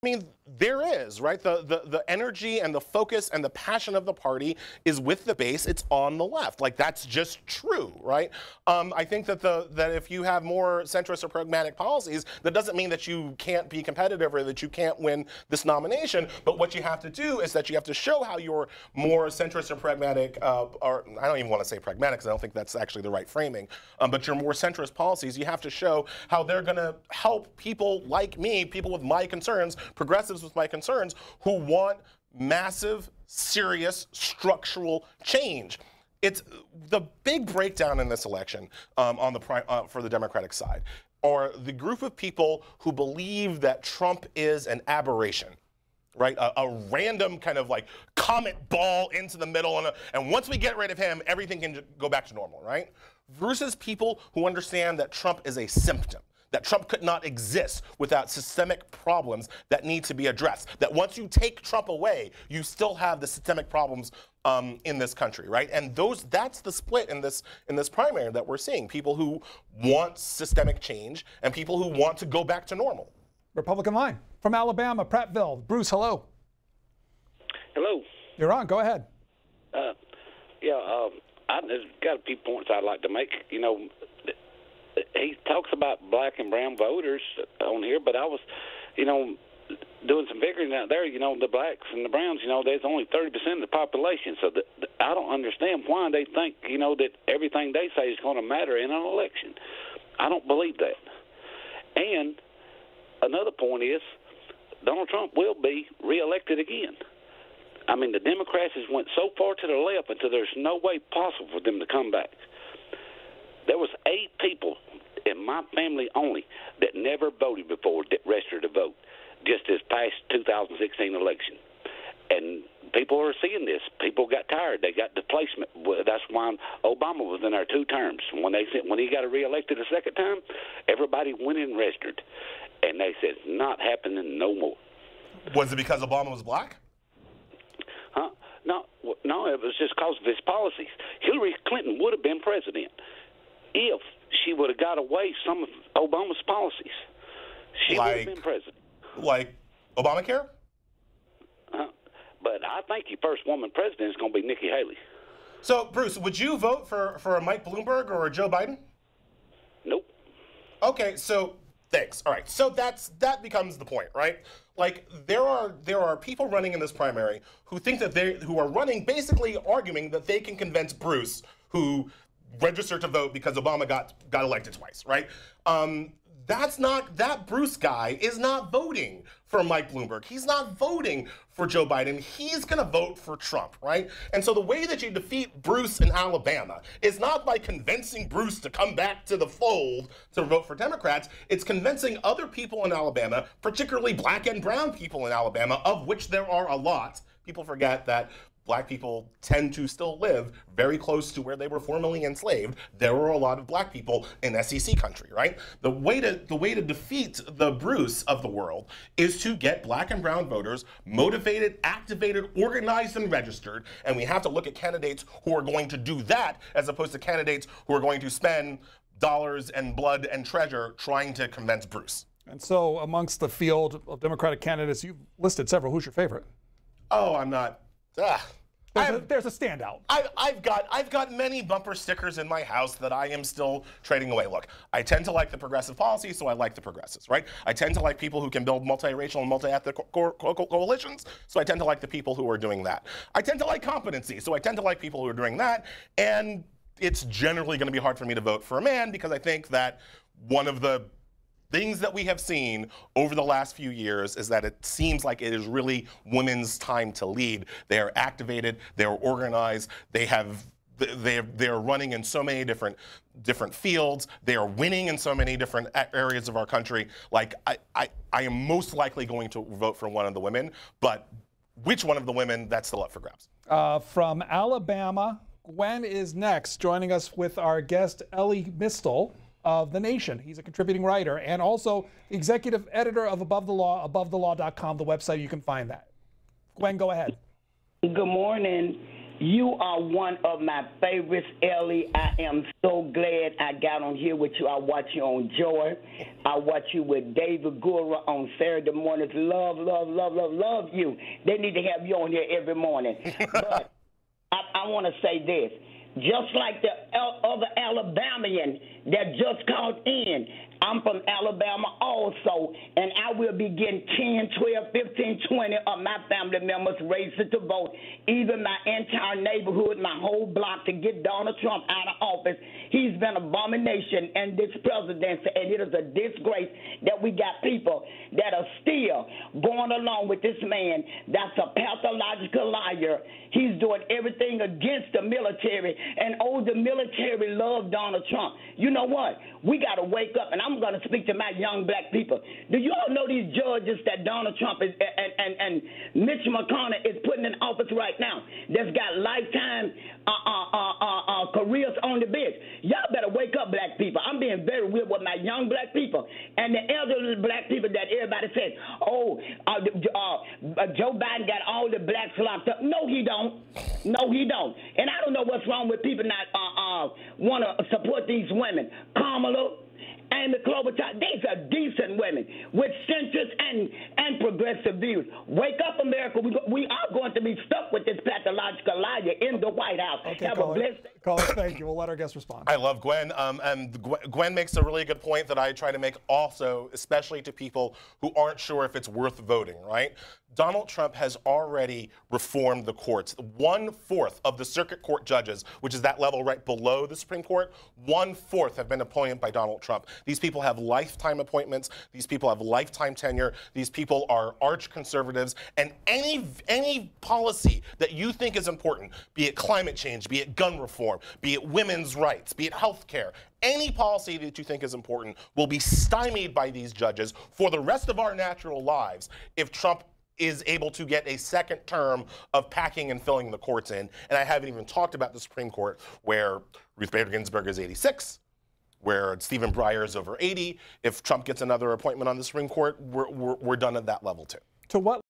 I mean, there is, right? The energy and the focus and the passion of the party is with the base. It's on the left. Like, that's just true, right? I think that that if you have more centrist or pragmatic policies, that doesn't mean that you can't be competitive or that you can't win this nomination. But what you have to do is that you have to show how you're more centrist or pragmatic, or I don't even want to say pragmatic because I don't think that's actually the right framing. But your more centrist policies, you have to show how they're going to help people like me, people with my concerns, progressives with my concerns, who want massive, serious, structural change. It's the big breakdown in this election for the Democratic side, or the group of people who believe that Trump is an aberration, right? A random kind of like comet ball into the middle, and once we get rid of him, everything can go back to normal, right? Versus people who understand that Trump is a symptom, that Trump could not exist without systemic problems that need to be addressed. That once you take Trump away, you still have the systemic problems in this country, right? And that's the split in this primary that we're seeing. People who want systemic change and people who want to go back to normal. Republican line from Alabama, Prattville. Bruce, hello. Hello. You're on. Go ahead. There's got a few points I'd like to make. You know, he talks about black and brown voters on here, but I was, doing some figuring out there. You know, the blacks and the browns, there's only 30% of the population. So I don't understand why they think, that everything they say is going to matter in an election. I don't believe that. And another point is Donald Trump will be reelected again. I mean, the Democrats has went so far to the left until there's no way possible for them to come back. There was 8 people in my family only that never voted before that registered to vote just this past 2016 election. And people are seeing this. People got tired. They got displacement. That's why Obama was in there 2 terms. When he got reelected a second time, everybody went and registered. And they said, it's not happening no more. Was it because Obama was black? No, it was just because of his policies. Hillary Clinton would have been president if she would have got away some of Obama's policies. She would have been president. Like Obamacare? But I think your first woman president is going to be Nikki Haley. So, Bruce, would you vote for a Mike Bloomberg or a Joe Biden? Nope. Okay, so thanks. All right, so that becomes the point, right? Like there are people running in this primary who think that who are running basically arguing that they can convince Bruce, who registered to vote because Obama got elected twice, right? That Bruce guy is not voting for Mike Bloomberg. He's not voting for Joe Biden. He's going to vote for Trump, right? And so the way that you defeat Bruce in Alabama is not by convincing Bruce to come back to the fold to vote for Democrats. It's convincing other people in Alabama, particularly black and brown people in Alabama, of which there are a lot. People forget that black people tend to still live very close to where they were formerly enslaved. There were a lot of black people in SEC country, right? The way to defeat the Bruce of the world is to get black and brown voters motivated, activated, organized, and registered. And we have to look at candidates who are going to do that as opposed to candidates who are going to spend dollars and blood and treasure trying to convince Bruce. And so amongst the field of Democratic candidates, you've listed several. Who's your favorite? Oh, I'm not. There's a standout. I've got many bumper stickers in my house that I am still trading away. Look, I tend to like the progressive policy, so I like the progressives, right? I tend to like people who can build multiracial and multi-ethnic coalitions, so I tend to like the people who are doing that. I tend to like competency, so I tend to like people who are doing that. And it's generally going to be hard for me to vote for a man because I think that one of the things that we have seen over the last few years is that it seems like it is really women's time to lead. They are activated, they are organized, they are running in so many different fields, they are winning in so many different areas of our country. Like I am most likely going to vote for one of the women, but which one of the women, that's still up for grabs. From Alabama, Gwen is next, joining us with our guest Elie Mystal of The Nation. He's a contributing writer and also executive editor of Above the Law, abovethelaw.com, the website you can find that. Gwen, go ahead. Good morning. You are one of my favorites, Elie. I am so glad I got on here with you. I watch you on Joy. I watch you with David Gura on Saturday mornings. Love, love, love, love, love you. They need to have you on here every morning. But I want to say this. Just like the other Alabamian that just called in, I'm from Alabama also, and I will be getting 10, 12, 15, 20 of my family members registered to vote, even my entire neighborhood, my whole block, to get Donald Trump out of office. He's been an abomination in this presidency, and it is a disgrace that we got people that are still going along with this man that's a pathological liar. He's doing everything against the military, and the military love Donald Trump. You know what? We got to wake up, and I'm going to speak to my young black people. Do you all know these judges that Donald Trump is and Mitch McConnell is putting in office right now that's got lifetime careers on the bench? Y'all better wake up, black people. I'm being very real with my young black people and the elderly black people that everybody says, Joe Biden got all the blacks locked up. No, he don't. No, he don't. And I don't know what's wrong with people not want to support these women. Kamala, Amy Klobuchar, these are decent women with centrist and progressive views. Wake up, America. We are going to be stuck with this pathological liar in the White House. Okay, Have a blessed day. Caller, thank you. We'll let our guest respond. I love Gwen, and Gwen makes a really good point that I try to make also, especially to people who aren't sure if it's worth voting, right? Donald Trump has already reformed the courts. 1/4 of the circuit court judges, which is that level right below the Supreme Court, 1/4 have been appointed by Donald Trump. These people have lifetime appointments. These people have lifetime tenure. These people are arch conservatives. And any policy that you think is important, be it climate change, be it gun reform, be it women's rights, be it health care, any policy that you think is important will be stymied by these judges for the rest of our natural lives if Trump is able to get a second term of packing and filling the courts in. And I haven't even talked about the Supreme Court, where Ruth Bader Ginsburg is 86, where Stephen Breyer is over 80. If Trump gets another appointment on the Supreme Court, we're done at that level too. To what